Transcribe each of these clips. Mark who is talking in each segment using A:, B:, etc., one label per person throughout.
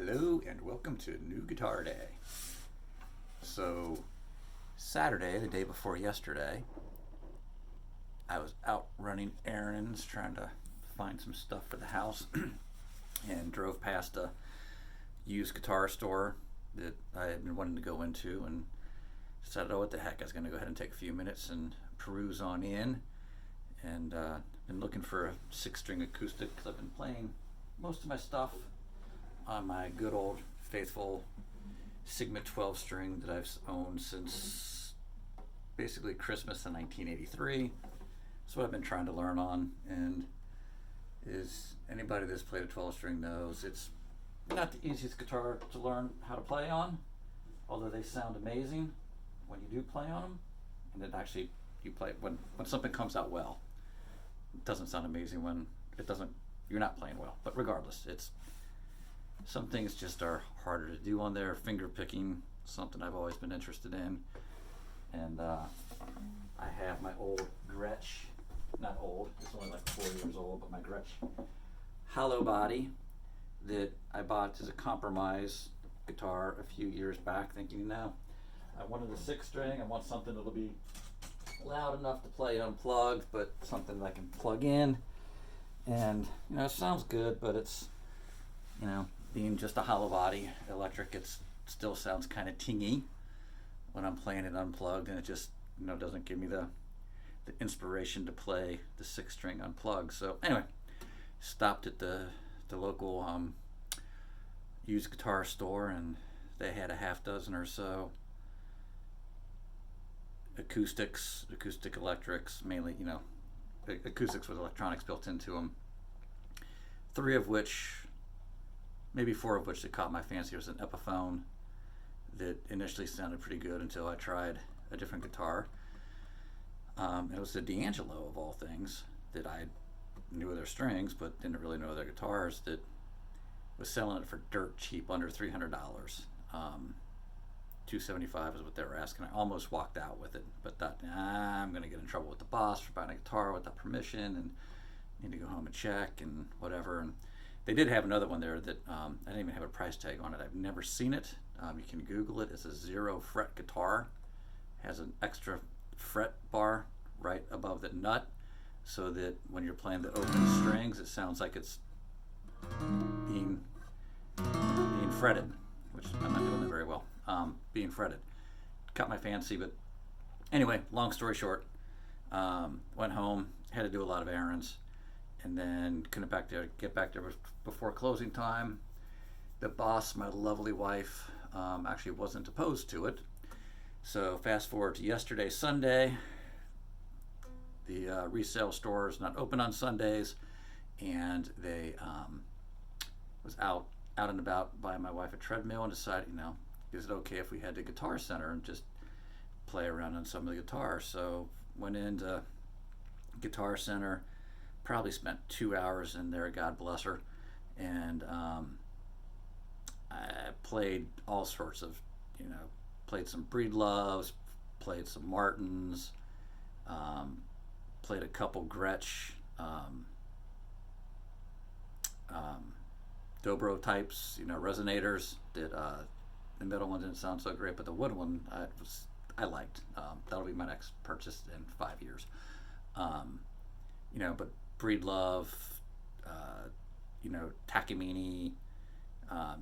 A: Hello and welcome to New Guitar Day. So, Saturday, the day before yesterday, I was out running errands trying to find some stuff for the house and drove past a used guitar store that I had been wanting to go into and decided, oh, what the heck, I was going to go ahead and take a few minutes and peruse on in. And been looking for a 6-string acoustic because I've been playing most of my stuff on my good old faithful Sigma 12 string that I've owned since basically Christmas in 1983. That's what I've been trying to learn on, and is anybody that's played a 12 string knows it's not the easiest guitar to learn how to play on, although they sound amazing when you do play on them, and then actually you play when something comes out well. It doesn't sound amazing when it doesn't, you're not playing well, but regardless, it's some things just are harder to do on there. Finger picking, something I've always been interested in. And I have my old Gretsch, not old, it's only like 4 years old, but my Gretsch hollow body that I bought as a compromise guitar a few years back, thinking, no, I wanted a 6-string, I want something that'll be loud enough to play unplugged, but something that I can plug in. And, it sounds good, but it's, being just a hollow body electric, it still sounds kind of tingy when I'm playing it unplugged, and it just doesn't give me the inspiration to play the 6-string unplugged. So anyway, stopped at the local used guitar store, and they had a half dozen or so acoustic electrics, mainly acoustics with electronics built into them. 3 of which, maybe 4 of which that caught my fancy. There was an Epiphone that initially sounded pretty good until I tried a different guitar. It was the D'Angelo, of all things, that I knew of their strings but didn't really know their guitars, that was selling it for dirt cheap, under $300. $275 is what they were asking. I almost walked out with it, but thought, I'm going to get in trouble with the boss for buying a guitar without permission, and need to go home and check and whatever. And they did have another one there that I didn't even have a price tag on it. I've never seen it. You can Google it. It's a 0-fret guitar. Has an extra fret bar right above the nut, so that when you're playing the open strings, it sounds like it's being fretted, which I'm not doing that very well. Being fretted. Caught my fancy, but anyway, long story short, went home, had to do a lot of errands, and then couldn't get back there before closing time. The boss, my lovely wife, actually wasn't opposed to it. So fast forward to yesterday, Sunday. The resale store is not open on Sundays, and they was out and about buying my wife a treadmill, and decided, is it okay if we head to Guitar Center and just play around on some of the guitars? So went into Guitar Center, probably spent 2 hours in there, God bless her, and I played all sorts of, played some Breedloves, played some Martins, played a couple Gretsch, Dobro types, resonators that the middle one didn't sound so great, but the wood one I liked. That'll be my next purchase in 5 years. But Breedlove, Takamine,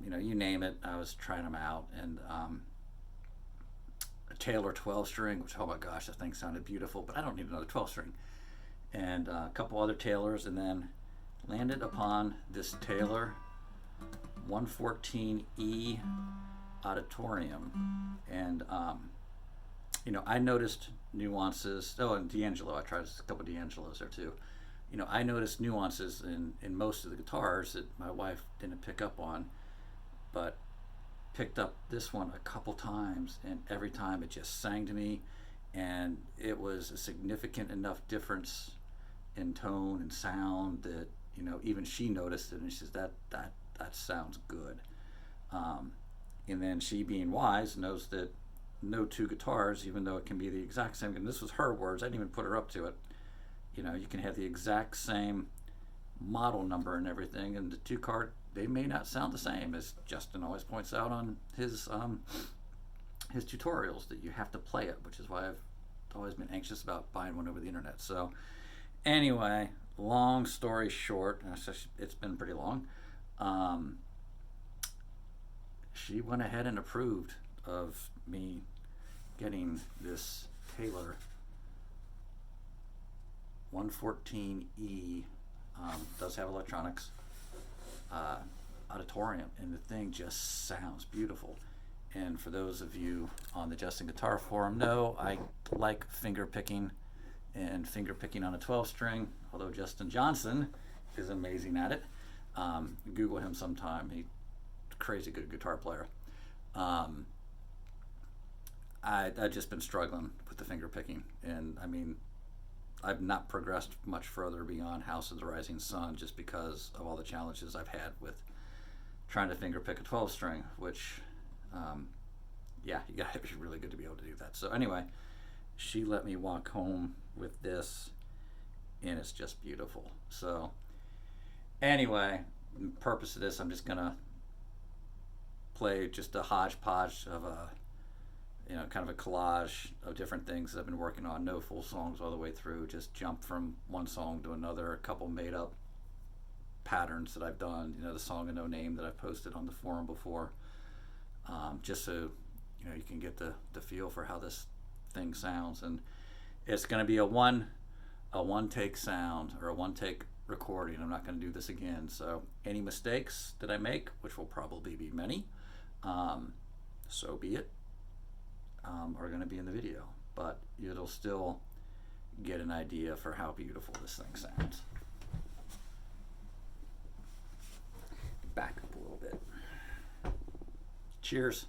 A: you name it, I was trying them out. And a Taylor 12 string, which, oh my gosh, that thing sounded beautiful, but I don't need another 12 string. And a couple other Taylors, and then landed upon this Taylor 114E Auditorium. And I noticed nuances. Oh, and D'Angelo, I tried a couple D'Angelos there too. I noticed nuances in most of the guitars that my wife didn't pick up on, but picked up this one a couple times, and every time it just sang to me, and it was a significant enough difference in tone and sound that even she noticed it, and she says that sounds good. And then she, being wise, knows that no 2 guitars, even though it can be the exact same, and this was her words, I didn't even put her up to it, you can have the exact same model number and everything, and the they may not sound the same, as Justin always points out on his tutorials, that you have to play it, which is why I've always been anxious about buying one over the internet. So anyway, long story short, it's been pretty long. She went ahead and approved of me getting this Taylor 114E, does have electronics, auditorium, and the thing just sounds beautiful. And for those of you on the Justin Guitar Forum know, I like finger picking, and finger picking on a 12 string, although Justin Johnson is amazing at it. Google him sometime. He's a crazy good guitar player. I've just been struggling with the finger picking, and I mean, I've not progressed much further beyond House of the Rising Sun just because of all the challenges I've had with trying to finger pick a 12 string, which, yeah, you gotta be really good to be able to do that. So anyway, she let me walk home with this, and it's just beautiful. So anyway, the purpose of this, I'm just gonna play just a hodgepodge of kind of a collage of different things that I've been working on. No full songs all the way through, just jump from one song to another, a couple made up patterns that I've done, the Song of No Name that I've posted on the forum before, just so you can get the feel for how this thing sounds. And it's going to be a one take sound, or a one take recording. I'm not going to do this again, so any mistakes that I make, which will probably be many, so be it, are going to be in the video, but it'll still get an idea for how beautiful this thing sounds. Back up a little bit. Cheers.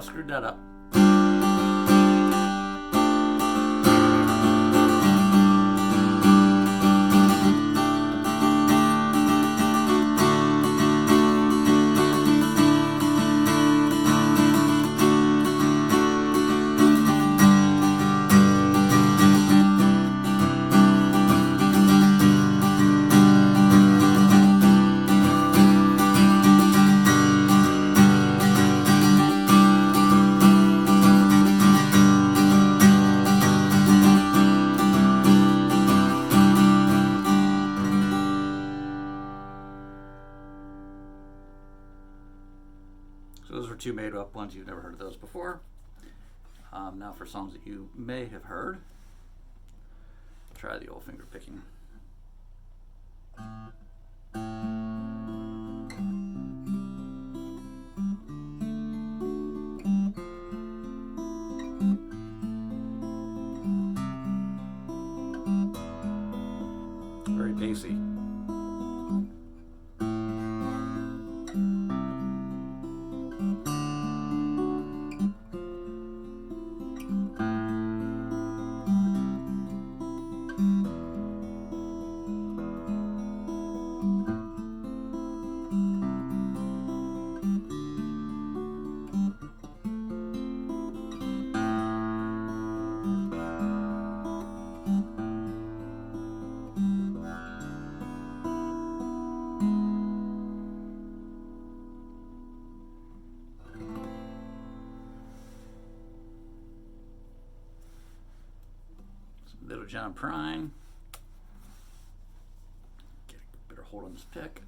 A: Screwed that up. So those were two made up ones. You've never heard of those before. Now for songs that you may have heard, try the old finger picking. John Prine. Get a better hold on this pick.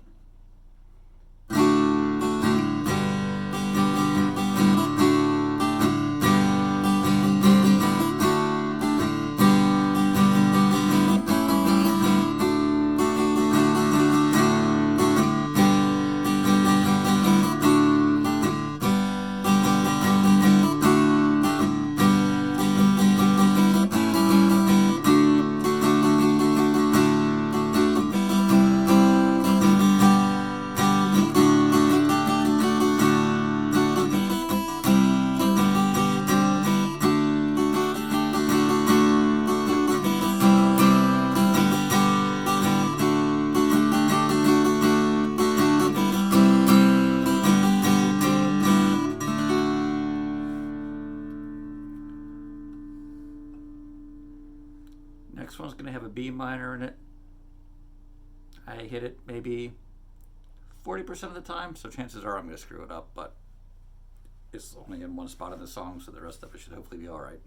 A: Next one's going to have a B minor in it. I hit it maybe 40% of the time, so chances are I'm going to screw it up, but it's only in one spot in the song, so the rest of it should hopefully be alright.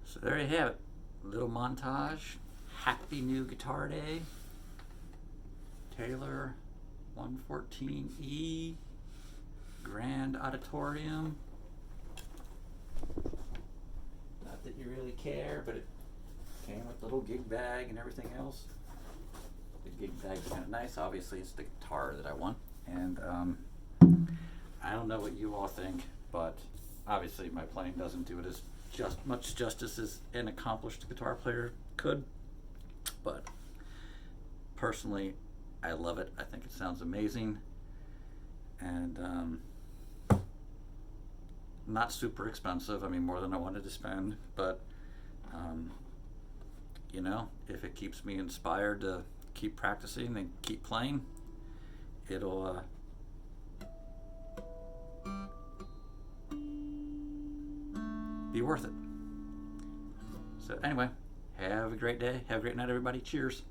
A: So there you have it. A little montage. Happy New Guitar Day. Taylor 114E. Grand Auditorium. Not that you really care, but it came with the little gig bag and everything else. The gig bag's kind of nice. Obviously, it's the guitar that I want. And I don't know what you all think, but obviously my playing doesn't do it as much justice as an accomplished guitar player could. But personally, I love it. I think it sounds amazing. And not super expensive. I mean, more than I wanted to spend. But, you know, if it keeps me inspired to keep practicing and keep playing, it'll be worth it. So anyway, have a great day. Have a great night, everybody. Cheers.